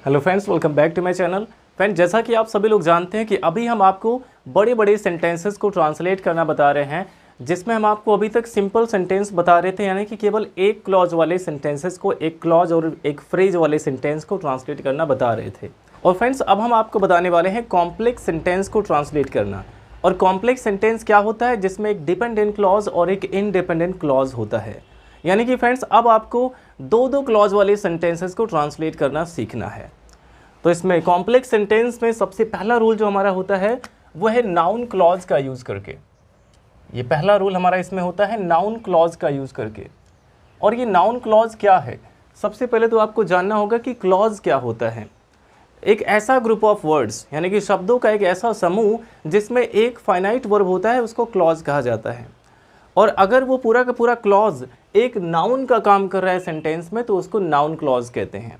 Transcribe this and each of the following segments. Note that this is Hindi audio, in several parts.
Hello friends, welcome back to my channel. Friends, जैसा कि आप सभी लोग जानते हैं कि अभी हम आपको बड़े बड़े सेंटेंसेस को ट्रांसलेट करना बता रहे हैं, जिसमें हम आपको अभी तक सिंपल सेंटेंस बता रहे थे, यानी कि केवल एक क्लॉज वाले सेंटेंसेस को, एक क्लॉज और एक फ्रेज वाले सेंटेंस को ट्रांसलेट करना बता रहे थे। और फ्रेंड्स, अब हम आपको बताने वाले हैं कॉम्प्लेक्स सेंटेंस को ट्रांसलेट करना। और कॉम्प्लेक्स सेंटेंस क्या होता है? जिसमें एक डिपेंडेंट क्लॉज और एक इंडिपेंडेंट क्लॉज होता है। यानी कि फ्रेंड्स, अब आपको दो दो क्लॉज वाले सेंटेंसेस को ट्रांसलेट करना सीखना है। तो इसमें कॉम्प्लेक्स सेंटेंस में सबसे पहला रूल जो हमारा होता है वो है नाउन क्लॉज का यूज़ करके। ये पहला रूल हमारा इसमें होता है नाउन क्लॉज का यूज़ करके। और ये नाउन क्लॉज क्या है? सबसे पहले तो आपको जानना होगा कि क्लॉज क्या होता है। एक ऐसा ग्रुप ऑफ वर्ड्स, यानी कि शब्दों का एक ऐसा समूह जिसमें एक फाइनाइट वर्ब होता है, उसको क्लॉज कहा जाता है। और अगर वो पूरा का पूरा क्लॉज एक नाउन का काम कर रहा है सेंटेंस में, तो उसको नाउन क्लॉज कहते हैं।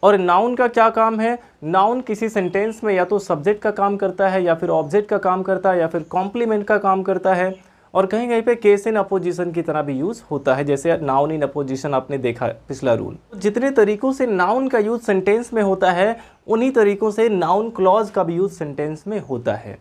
और नाउन का क्या काम है? नाउन किसी सेंटेंस में या तो सब्जेक्ट का काम करता है, या फिर ऑब्जेक्ट का काम करता है, या फिर कॉम्प्लीमेंट का काम करता है, और कहीं कहीं पे केस इन अपोजिशन की तरह भी यूज़ होता है, जैसे नाउन इन अपोजिशन आपने देखा पिछला रूल। जितने तरीकों से नाउन का यूज़ सेंटेंस में होता है, उन्हीं तरीकों से नाउन क्लॉज का भी यूज़ सेंटेंस में होता है।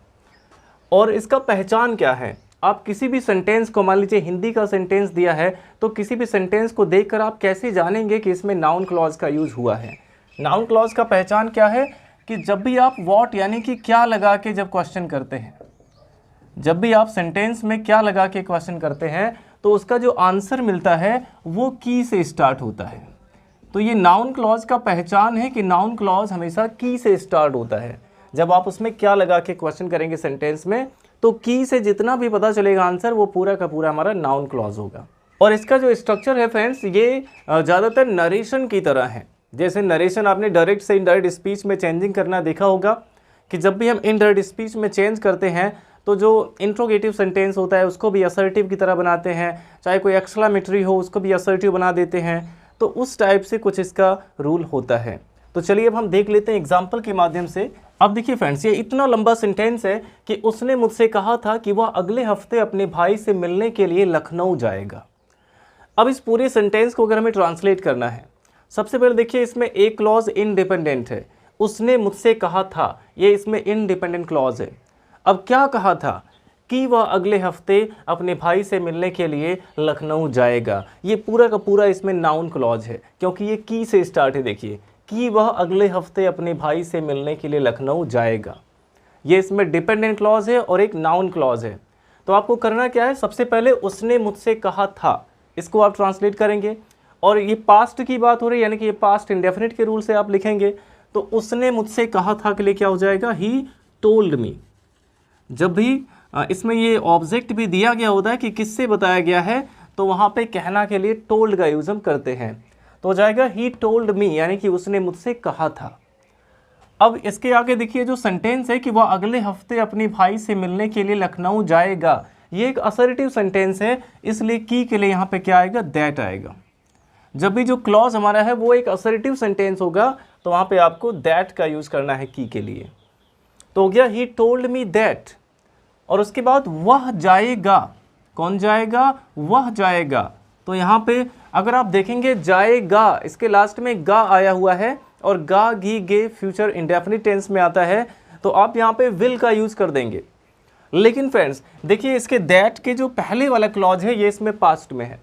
और इसका पहचान क्या है? आप किसी भी सेंटेंस को, मान लीजिए हिंदी का सेंटेंस दिया है, तो किसी भी सेंटेंस को देखकर आप कैसे जानेंगे कि इसमें नाउन क्लॉज का यूज़ हुआ है? नाउन क्लॉज का पहचान क्या है? कि जब भी आप व्हाट यानी कि क्या लगा के जब क्वेश्चन करते हैं, जब भी आप सेंटेंस में क्या लगा के क्वेश्चन करते हैं, तो उसका जो आंसर मिलता है वो की से स्टार्ट होता है। तो ये नाउन क्लॉज का पहचान है कि नाउन क्लॉज हमेशा की से स्टार्ट होता है। जब आप उसमें क्या लगा के क्वेश्चन करेंगे सेंटेंस में, तो की से जितना भी पता चलेगा आंसर, वो पूरा का पूरा हमारा नाउन क्लॉज होगा। और इसका जो स्ट्रक्चर है फ्रेंड्स, ये ज़्यादातर नरेशन की तरह है। जैसे नरेशन आपने डायरेक्ट से इनडायरेक्ट स्पीच में चेंजिंग करना देखा होगा, कि जब भी हम इनडायरेक्ट स्पीच में चेंज करते हैं, तो जो इंट्रोगेटिव सेंटेंस होता है उसको भी असर्टिव की तरह बनाते हैं, चाहे कोई एक्सक्लेमेटरी हो उसको भी असर्टिव बना देते हैं। तो उस टाइप से कुछ इसका रूल होता है। तो चलिए अब हम देख लेते हैं एग्जाम्पल के माध्यम से। अब देखिए फ्रेंड्स, ये इतना लंबा सेंटेंस है कि उसने मुझसे कहा था कि वह अगले हफ्ते अपने भाई से मिलने के लिए लखनऊ जाएगा। अब इस पूरे सेंटेंस को अगर हमें ट्रांसलेट करना है, सबसे पहले देखिए इसमें एक क्लॉज इंडिपेंडेंट है। उसने मुझसे कहा था, ये इसमें इंडिपेंडेंट क्लॉज है। अब क्या कहा था? कि वह अगले हफ्ते अपने भाई से मिलने के लिए लखनऊ जाएगा। ये पूरा का पूरा इसमें नाउन क्लॉज है, क्योंकि ये की से स्टार्ट है। देखिए, कि वह अगले हफ्ते अपने भाई से मिलने के लिए लखनऊ जाएगा, ये इसमें डिपेंडेंट क्लॉज है और एक नाउन क्लॉज है। तो आपको करना क्या है? सबसे पहले उसने मुझसे कहा था, इसको आप ट्रांसलेट करेंगे। और ये पास्ट की बात हो रही है, यानी कि ये पास्ट इंडेफिनिट के रूल से आप लिखेंगे। तो उसने मुझसे कहा था के लिए क्या हो जाएगा? ही टोल्ड मी। जब भी इसमें ये ऑब्जेक्ट भी दिया गया होता है कि किससे बताया गया है, तो वहाँ पे कहना के लिए टोल्ड का यूज़ हम करते हैं। तो हो जाएगा ही टोल्ड मी, यानी कि उसने मुझसे कहा था। अब इसके आगे देखिए जो सेंटेंस है कि वह अगले हफ्ते अपने भाई से मिलने के लिए लखनऊ जाएगा, ये एक असर्टिव सेंटेंस है, इसलिए की के लिए यहाँ पे क्या आएगा? दैट आएगा। जब भी जो क्लॉज हमारा है वो एक असर्टिव सेंटेंस होगा, तो वहाँ पे आपको दैट का यूज़ करना है की के लिए। तो हो गया ही टोल्ड मी दैट। और उसके बाद वह जाएगा। कौन जाएगा? वह जाएगा। तो यहाँ पे अगर आप देखेंगे जाएगा, इसके लास्ट में गा आया हुआ है, और गा गी गे फ्यूचर इंडेफिनिट टेंस में आता है, तो आप यहाँ पे विल का यूज़ कर देंगे। लेकिन फ्रेंड्स देखिए, इसके दैट के जो पहले वाला क्लॉज है ये इसमें पास्ट में है।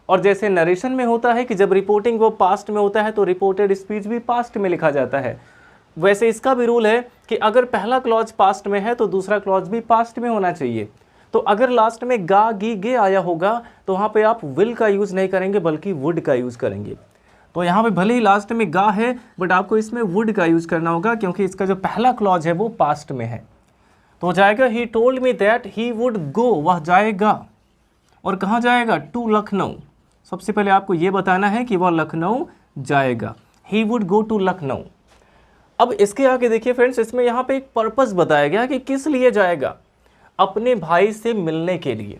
और जैसे नरेशन में होता है कि जब रिपोर्टिंग वो पास्ट में होता है, तो रिपोर्टेड स्पीच भी पास्ट में लिखा जाता है, वैसे इसका भी रूल है कि अगर पहला क्लॉज पास्ट में है तो दूसरा क्लॉज भी पास्ट में होना चाहिए। तो अगर लास्ट में गा गी गे आया होगा, तो वहाँ पे आप विल का यूज़ नहीं करेंगे, बल्कि वुड का यूज़ करेंगे। तो यहाँ पे भले ही लास्ट में गा है, बट आपको इसमें वुड का यूज़ करना होगा, क्योंकि इसका जो पहला क्लॉज है वो पास्ट में है। तो हो जाएगा ही told me that he would गो, वह जाएगा। और कहाँ जाएगा? टू लखनऊ। सबसे पहले आपको ये बताना है कि वह लखनऊ जाएगा। He would go to Lucknow. अब इसके आगे देखिए फ्रेंड्स, इसमें यहाँ पे एक पर्पस बताया गया कि किस लिए जाएगा? अपने भाई से मिलने के लिए।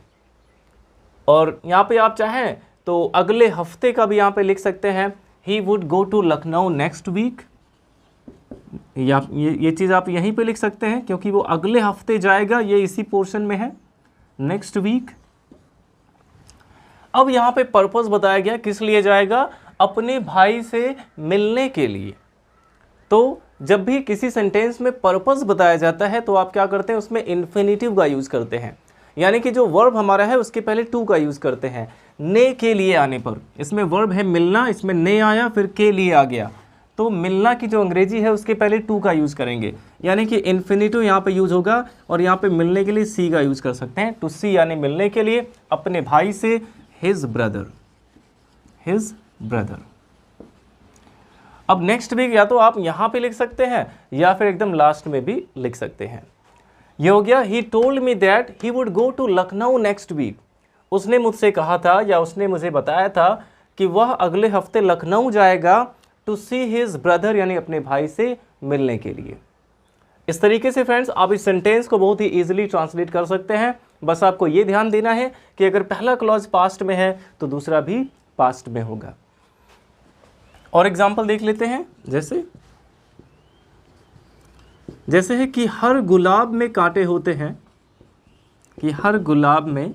और यहाँ पे आप चाहें तो अगले हफ्ते का भी यहाँ पे लिख सकते हैं, he would go to Lucknow next week. या ये चीज़ आप यहीं पे लिख सकते हैं, क्योंकि वो अगले हफ्ते जाएगा, ये इसी पोर्शन में है, नेक्स्ट वीक। अब यहाँ पे पर्पस बताया गया किस लिए जाएगा? अपने भाई से मिलने के लिए। तो जब भी किसी सेंटेंस में पर्पस बताया जाता है तो आप क्या करते हैं, उसमें इन्फिनिटिव का यूज़ करते हैं, यानी कि जो वर्ब हमारा है उसके पहले टू का यूज़ करते हैं। ने के लिए आने पर, इसमें वर्ब है मिलना, इसमें ने आया फिर के लिए आ गया, तो मिलना की जो अंग्रेजी है उसके पहले टू का यूज़ करेंगे, यानी कि इन्फिनिटिव यहाँ पे यूज़ होगा। और यहाँ पे मिलने के लिए सी का यूज़ कर सकते हैं, टू सी, यानी मिलने के लिए अपने भाई से, हिज ब्रदर, हिज ब्रदर। अब नेक्स्ट वीक या तो आप यहाँ पे लिख सकते हैं या फिर एकदम लास्ट में भी लिख सकते हैं। ये हो गया, he told me that he would go to Lucknow next week. उसने मुझसे कहा था या उसने मुझे बताया था कि वह अगले हफ्ते लखनऊ जाएगा टू सी हिज ब्रदर, यानी अपने भाई से मिलने के लिए। इस तरीके से फ्रेंड्स आप इस सेंटेंस को बहुत ही ईजिली ट्रांसलेट कर सकते हैं। बस आपको ये ध्यान देना है कि अगर पहला क्लॉज पास्ट में है तो दूसरा भी पास्ट में होगा। और एग्जाम्पल देख लेते हैं, जैसे है कि हर गुलाब में कांटे होते हैं, कि हर गुलाब में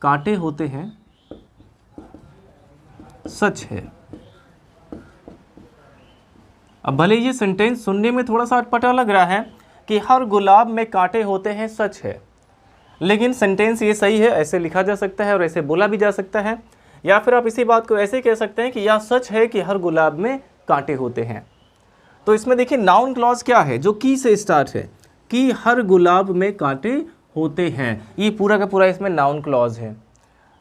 कांटे होते हैं, सच है। अब भले ये सेंटेंस सुनने में थोड़ा सा अटपटा लग रहा है कि हर गुलाब में कांटे होते हैं, सच है, लेकिन सेंटेंस ये सही है, ऐसे लिखा जा सकता है और ऐसे बोला भी जा सकता है। या फिर आप इसी बात को ऐसे कह सकते हैं कि यह सच है कि हर गुलाब में कांटे होते हैं। तो इसमें देखिए नाउन क्लॉज क्या है, जो की से स्टार्ट है, कि हर गुलाब में कांटे होते हैं, ये पूरा का पूरा इसमें नाउन क्लॉज है।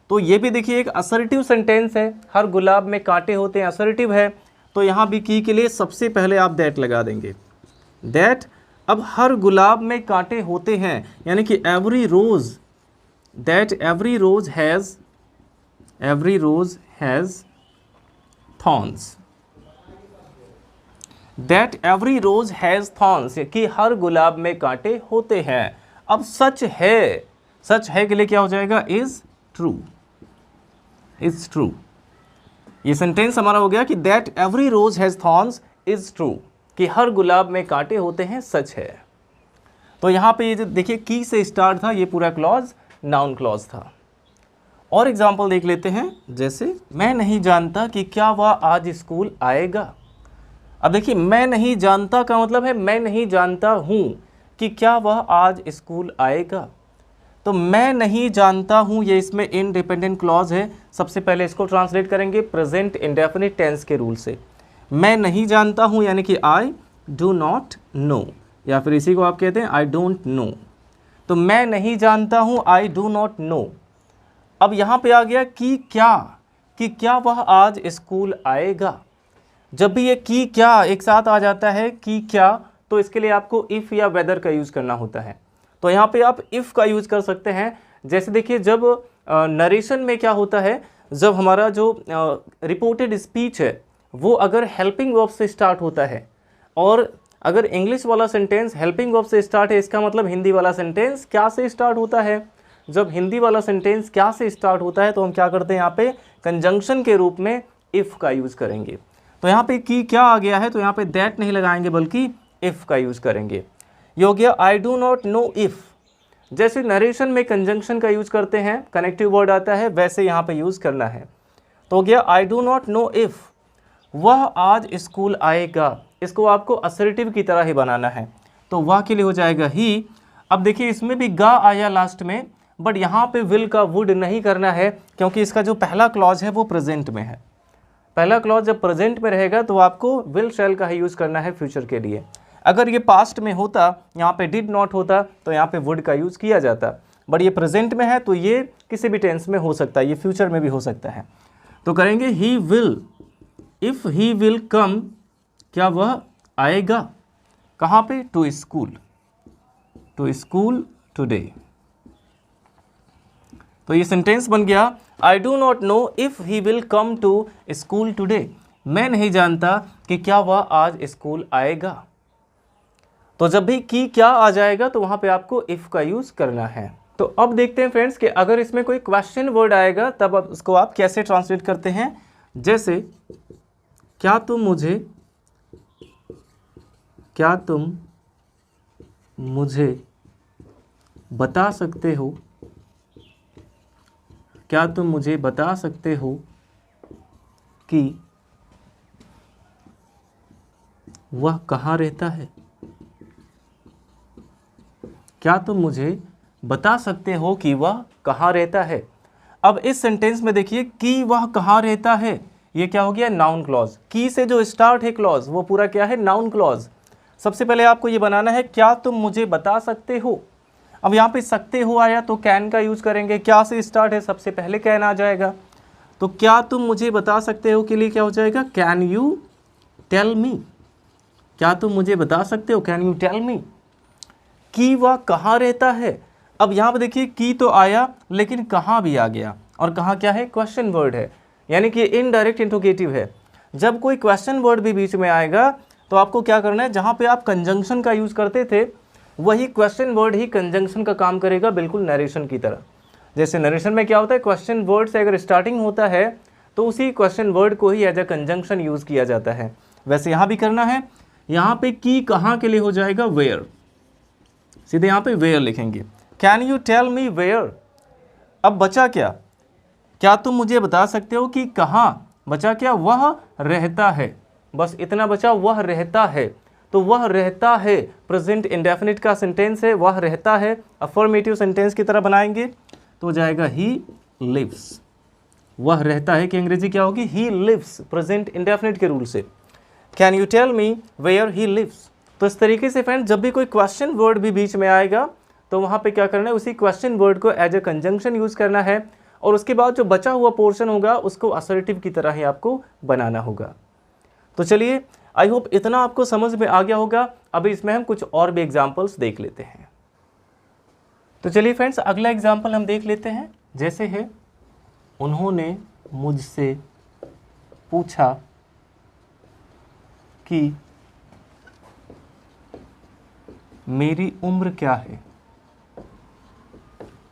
तो ये भी देखिए एक असर्टिव सेंटेंस है, हर गुलाब में कांटे होते हैं, असर्टिव है, तो यहाँ भी की के लिए सबसे पहले आप दैट लगा देंगे, दैट। अब हर गुलाब में कांटे होते हैं, यानी कि every rose, that every rose has thorns, that every rose has thorns, कि हर गुलाब में कांटे होते हैं। अब सच है, सच है के लिए क्या हो जाएगा, इज ट्रू, इज ट्रू। ये सेंटेंस हमारा हो गया कि that every rose has thorns is true, कि हर गुलाब में कांटे होते हैं, सच है। तो यहाँ पे ये जो देखिए की से स्टार्ट था, ये पूरा क्लॉज नाउन क्लॉज था। और एग्जाम्पल देख लेते हैं, जैसे मैं नहीं जानता कि क्या वह आज स्कूल आएगा। अब देखिए मैं नहीं जानता का मतलब है मैं नहीं जानता हूँ कि क्या वह आज स्कूल आएगा। तो मैं नहीं जानता हूँ, ये इसमें इंडिपेंडेंट क्लॉज है। सबसे पहले इसको ट्रांसलेट करेंगे प्रेजेंट इंडेफिनिट टेंस के रूल से। मैं नहीं जानता हूँ यानी कि आई डू नॉट नो, या फिर इसी को आप कहते हैं आई डोंट नो। तो मैं नहीं जानता हूँ, आई डू नॉट नो। अब यहाँ पे आ गया कि क्या वह आज स्कूल आएगा। जब भी ये की क्या एक साथ आ जाता है, कि क्या, तो इसके लिए आपको इफ़ या वेदर का यूज़ करना होता है। तो यहाँ पे आप इफ़ का यूज़ कर सकते हैं। जैसे देखिए जब नरेशन में क्या होता है, जब हमारा जो रिपोर्टेड स्पीच है वो अगर हेल्पिंग वर्ब से स्टार्ट होता है, और अगर इंग्लिश वाला सेंटेंस हेल्पिंग वर्ब से स्टार्ट है, इसका मतलब हिंदी वाला सेंटेंस क्या से स्टार्ट होता है। जब हिंदी वाला सेंटेंस क्या से स्टार्ट होता है तो हम क्या करते हैं, यहाँ पे कंजंक्शन के रूप में इफ़ का यूज़ करेंगे। तो यहाँ पे की क्या आ गया है, तो यहाँ पे दैट नहीं लगाएंगे बल्कि इफ़ का यूज़ करेंगे। ये हो गया I do not know if. जैसे नरेशन में कंजंक्शन का यूज़ करते हैं, कनेक्टिव वर्ड आता है, वैसे यहाँ पे यूज़ करना है। तो हो गया I do not know if वह आज स्कूल आएगा। इसको आपको असर्टिव की तरह ही बनाना है, तो वह के लिए हो जाएगा ही। अब देखिए इसमें भी गा आया लास्ट में, बट यहाँ पे विल का वुड नहीं करना है, क्योंकि इसका जो पहला क्लॉज है वो प्रेजेंट में है। पहला क्लॉज जब प्रेजेंट में रहेगा तो आपको विल शैल का ही यूज़ करना है फ्यूचर के लिए। अगर ये पास्ट में होता, यहाँ पे डिड नॉट होता, तो यहाँ पे वुड का यूज़ किया जाता, बट ये प्रेजेंट में है तो ये किसी भी टेंस में हो सकता है, ये फ्यूचर में भी हो सकता है। तो करेंगे he will, if he will कम, क्या वह आएगा कहाँ पे, टू स्कूल टुडे। तो ये सेंटेंस बन गया I do not know if he will come to school today. मैं नहीं जानता कि क्या वह आज स्कूल आएगा। तो जब भी की क्या आ जाएगा तो वहाँ पे आपको इफ़ का यूज़ करना है। तो अब देखते हैं फ्रेंड्स कि अगर इसमें कोई क्वेश्चन वर्ड आएगा तब अब उसको आप कैसे ट्रांसलेट करते हैं। जैसे क्या तुम मुझे बता सकते हो, क्या तुम मुझे बता सकते हो कि वह कहाँ रहता है? क्या तुम मुझे बता सकते हो कि वह कहाँ रहता है? अब इस सेंटेंस में देखिए कि वह कहाँ रहता है, ये क्या हो गया? Noun clause. की से जो स्टार्ट है क्लॉज वो पूरा क्या है? Noun clause. सबसे पहले आपको ये बनाना है क्या तुम मुझे बता सकते हो। अब यहाँ पे सकते हो आया तो कैन का यूज करेंगे। क्या से स्टार्ट है, सबसे पहले कैन आ जाएगा। तो क्या तुम मुझे बता सकते हो के लिए क्या हो जाएगा? Can you tell me. क्या तुम मुझे बता सकते हो? Can you tell me. कि वह कहाँ रहता है। अब यहाँ पे देखिए की तो आया लेकिन कहाँ भी आ गया, और कहाँ क्या है? क्वेश्चन वर्ड है, यानी कि इनडायरेक्ट इंट्रोगेटिव है। जब कोई क्वेश्चन वर्ड भी बीच में आएगा तो आपको क्या करना है, जहाँ पे आप कंजंक्शन का यूज़ करते थे वही क्वेश्चन वर्ड ही कंजंक्शन का काम करेगा, बिल्कुल नरेशन की तरह। जैसे नरेशन में क्या होता है, क्वेश्चन वर्ड से अगर स्टार्टिंग होता है तो उसी क्वेश्चन वर्ड को ही एज अ कंजंक्शन यूज़ किया जाता है। वैसे यहाँ भी करना है। यहाँ पे की कहाँ के लिए हो जाएगा? वेयर। सीधे यहाँ पे वेयर लिखेंगे। Can you tell me where. अब बचा क्या? क्या तुम मुझे बता सकते हो कि कहाँ। बचा क्या? वह रहता है। बस इतना बचा, वह रहता है। तो वह रहता है प्रेजेंट इंडेफिनिट का सेंटेंस है, वह रहता है। अफर्मेटिव सेंटेंस की तरह बनाएंगे तो जाएगा ही लिव्स। वह रहता है कि अंग्रेजी क्या होगी? ही लिव्स, प्रेजेंट इंडेफिनिट के रूल से। Can you tell me where he lives. तो इस तरीके से फ्रेंड जब भी कोई क्वेश्चन वर्ड भी बीच में आएगा तो वहाँ पे क्या करना है, उसी क्वेश्चन वर्ड को एज ए कंजंक्शन यूज़ करना है, और उसके बाद जो बचा हुआ पोर्शन होगा उसको असर्टिव की तरह ही आपको बनाना होगा। तो चलिए, आई होप इतना आपको समझ में आ गया होगा। अभी इसमें हम कुछ और भी एग्जाम्पल्स देख लेते हैं। तो चलिए फ्रेंड्स, अगला एग्जाम्पल हम देख लेते हैं। जैसे है, उन्होंने मुझसे पूछा कि मेरी उम्र क्या है।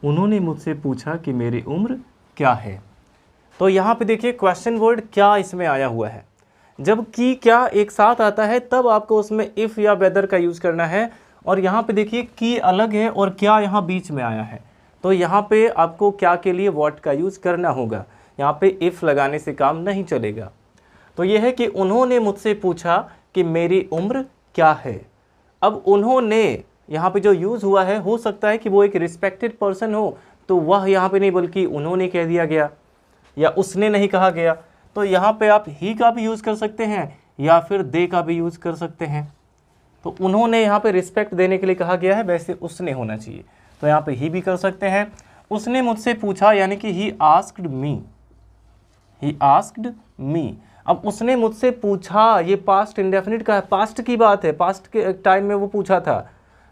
उन्होंने मुझसे पूछा कि मेरी उम्र क्या है। तो यहाँ पे देखिए क्वेश्चन वर्ड क्या इसमें आया हुआ है। जब की क्या एक साथ आता है तब आपको उसमें इफ़ या वेदर का यूज़ करना है, और यहाँ पे देखिए की अलग है और क्या यहाँ बीच में आया है। तो यहाँ पे आपको क्या के लिए व्हाट का यूज़ करना होगा। यहाँ पे इफ़ लगाने से काम नहीं चलेगा। तो ये है कि उन्होंने मुझसे पूछा कि मेरी उम्र क्या है। अब उन्होंने यहाँ पे जो यूज़ हुआ है, हो सकता है कि वो एक रिस्पेक्टेड पर्सन हो, तो वह यहाँ पे नहीं बल्कि उन्होंने कह दिया गया, या उसने नहीं कहा गया। तो यहाँ पे आप ही का भी यूज़ कर सकते हैं या फिर दे का भी यूज़ कर सकते हैं। तो उन्होंने यहाँ पे रिस्पेक्ट देने के लिए कहा गया है, वैसे उसने होना चाहिए, तो यहाँ पे ही भी कर सकते हैं। उसने मुझसे पूछा यानी कि he asked me. He asked me. अब उसने मुझसे पूछा, ये पास्ट इंडेफिनिट का है, पास्ट की बात है, पास्ट के टाइम में वो पूछा था,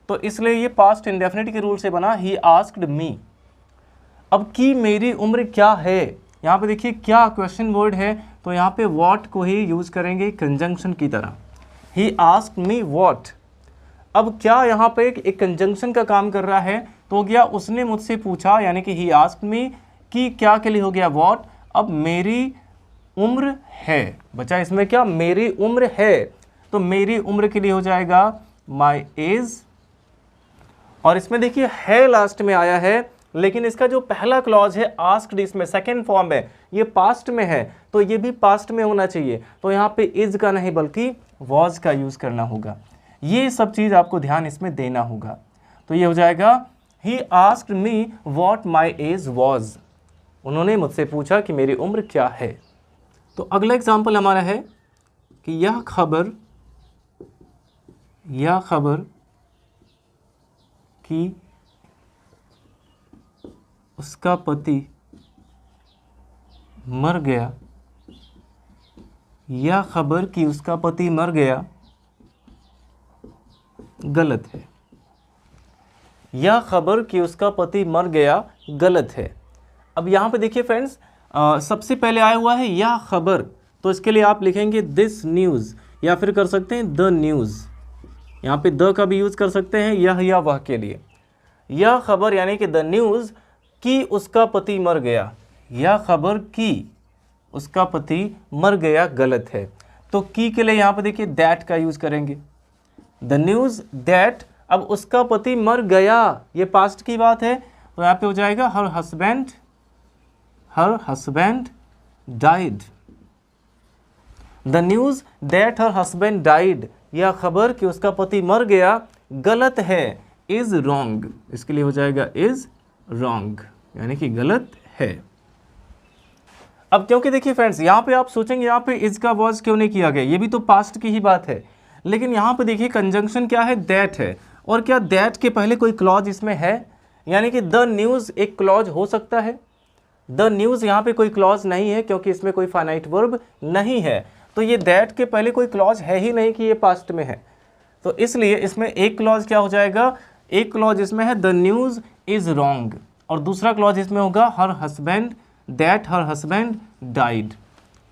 तो इसलिए ये पास्ट इंडेफिनिट के रूल से बना ही आस्क्ड मी। अब की मेरी उम्र क्या है, यहाँ पे देखिए क्या क्वेश्चन वर्ड है, तो यहाँ पे व्हाट को ही यूज़ करेंगे कंजंक्शन की तरह। He asked me what. अब क्या यहाँ पे एक कंजंक्शन का काम कर रहा है, तो हो गया उसने मुझसे पूछा यानी कि ही आस्क्ड मी, कि क्या के लिए हो गया व्हाट। अब मेरी उम्र है, बचा इसमें क्या? मेरी उम्र है। तो मेरी उम्र के लिए हो जाएगा माई एज, और इसमें देखिए है लास्ट में आया है, लेकिन इसका जो पहला क्लॉज है आस्क्ड, इसमें सेकेंड फॉर्म है, ये पास्ट में है, तो ये भी पास्ट में होना चाहिए। तो यहाँ पे इज का नहीं बल्कि वॉज का यूज़ करना होगा। ये सब चीज़ आपको ध्यान इसमें देना होगा। तो ये हो जाएगा he asked me what my age was. उन्होंने मुझसे पूछा कि मेरी उम्र क्या है। तो अगला एग्जाम्पल हमारा है कि यह खबर कि उसका पति मर गया, यह खबर कि उसका पति मर गया गलत है। यह खबर कि उसका पति मर गया गलत है। अब यहाँ पे देखिए फ्रेंड्स, सबसे पहले आया हुआ है यह खबर, तो इसके लिए आप लिखेंगे दिस न्यूज़, या फिर कर सकते हैं द न्यूज़। यहाँ पे द का भी यूज़ कर सकते हैं यह या वह के लिए। यह खबर यानी कि द न्यूज़ कि उसका पति मर गया, यह खबर कि उसका पति मर गया गलत है। तो की के लिए यहाँ पे देखिए दैट का यूज़ करेंगे। द न्यूज़ दैट, अब उसका पति मर गया, ये पास्ट की बात है, तो यहाँ पे हो जाएगा her husband died. The news that her husband died या खबर कि उसका पति मर गया गलत है, इज रॉन्ग। इसके लिए हो जाएगा इज रॉन्ग, यानी कि गलत है। अब क्योंकि देखिए फ्रेंड्स, यहाँ पे आप सोचेंगे यहाँ पे इज का वॉज क्यों नहीं किया गया, ये भी तो पास्ट की ही बात है। लेकिन यहाँ पे देखिए कंजंक्शन क्या है, दैट है। और क्या दैट के पहले कोई क्लॉज इसमें है, यानी कि द न्यूज़ एक क्लॉज हो सकता है। द न्यूज़ यहाँ पे कोई क्लॉज नहीं है क्योंकि इसमें कोई फाइनाइट वर्ब नहीं है। तो ये दैट के पहले कोई क्लॉज है ही नहीं कि ये पास्ट में है। तो इसलिए इसमें एक क्लॉज क्या हो जाएगा, एक क्लॉज इसमें है द न्यूज़ इज रॉन्ग, और दूसरा क्लॉज इसमें होगा her husband, that her husband died.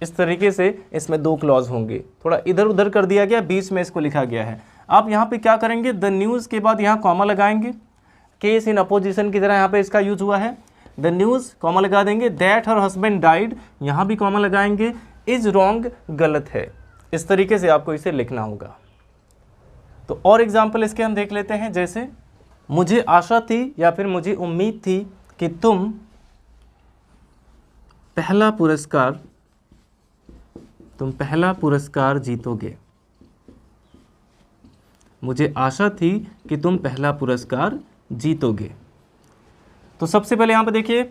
इस तरीके से इसमें दो क्लॉज होंगे। थोड़ा इधर उधर कर दिया गया, बीच में इसको लिखा गया है। आप यहाँ पे क्या करेंगे, द न्यूज़ के बाद यहाँ कॉमा लगाएंगे, केस इन अपोजिशन की तरह यहाँ पे इसका यूज हुआ है। द न्यूज़ कॉमा लगा देंगे, दैट हर हस्बैंड डाइड यहाँ भी कॉमा लगाएंगे, इज रॉन्ग गलत है। इस तरीके से आपको इसे लिखना होगा। तो और एग्जाम्पल इसके हम देख लेते हैं, जैसे मुझे आशा थी या फिर मुझे उम्मीद थी कि तुम पहला पुरस्कार जीतोगे। मुझे आशा थी कि तुम पहला पुरस्कार जीतोगे। तो सबसे पहले यहाँ पे देखिए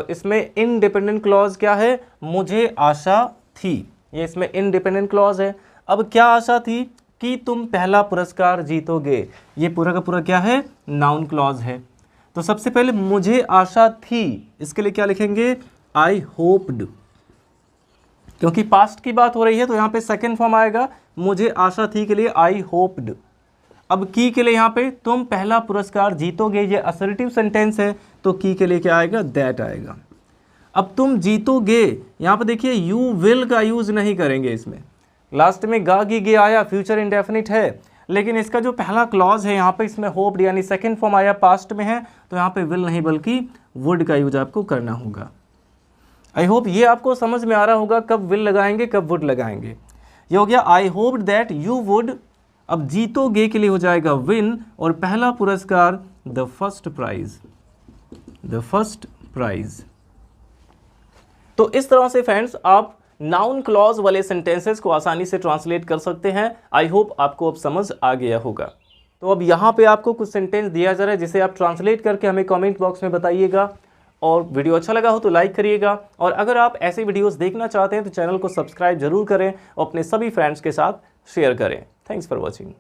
इसमें इनडिपेंडेंट क्लॉज क्या है, मुझे आशा थी, ये इसमें इनडिपेंडेंट क्लॉज है। अब क्या आशा थी कि तुम पहला पुरस्कार जीतोगे, ये पूरा का पूरा क्या है, नाउन क्लॉज है। तो सबसे पहले मुझे आशा थी, इसके लिए क्या लिखेंगे, आई होप्ड, क्योंकि पास्ट की बात हो रही है तो यहाँ पे सेकंड फॉर्म आएगा। मुझे आशा थी के लिए आई होप्ड। अब की के लिए यहाँ पे तुम पहला पुरस्कार जीतोगे, ये असर्टिव सेंटेंस है, तो की के लिए क्या आएगा, दैट आएगा। अब तुम जीतोगे, यहाँ पे देखिए यू विल का यूज नहीं करेंगे। इसमें लास्ट में गा गी गे आया, फ्यूचर इंडेफिनिट है, लेकिन इसका जो पहला क्लॉज है यहाँ पे इसमें होप्ड यानी सेकंड फॉर्म आया, पास्ट में है, तो यहाँ पे विल नहीं बल्कि वुड का यूज आपको करना होगा। आई होप ये आपको समझ में आ रहा होगा कब विल लगाएंगे कब वुड लगाएंगे। ये हो गया आई होप्ड दैट यू वुड। अब जीतोगे के लिए हो जाएगा विन, और पहला पुरस्कार द फर्स्ट प्राइज। तो इस तरह से फ्रेंड्स आप नाउन क्लॉज वाले सेंटेंसेस को आसानी से ट्रांसलेट कर सकते हैं। आई होप आपको अब समझ आ गया होगा। तो अब यहाँ पे आपको कुछ सेंटेंस दिया जा रहा है जिसे आप ट्रांसलेट करके हमें कमेंट बॉक्स में बताइएगा, और वीडियो अच्छा लगा हो तो लाइक करिएगा। और अगर आप ऐसे वीडियोस देखना चाहते हैं तो चैनल को सब्सक्राइब जरूर करें और अपने सभी फ्रेंड्स के साथ शेयर करें। Thanks for watching.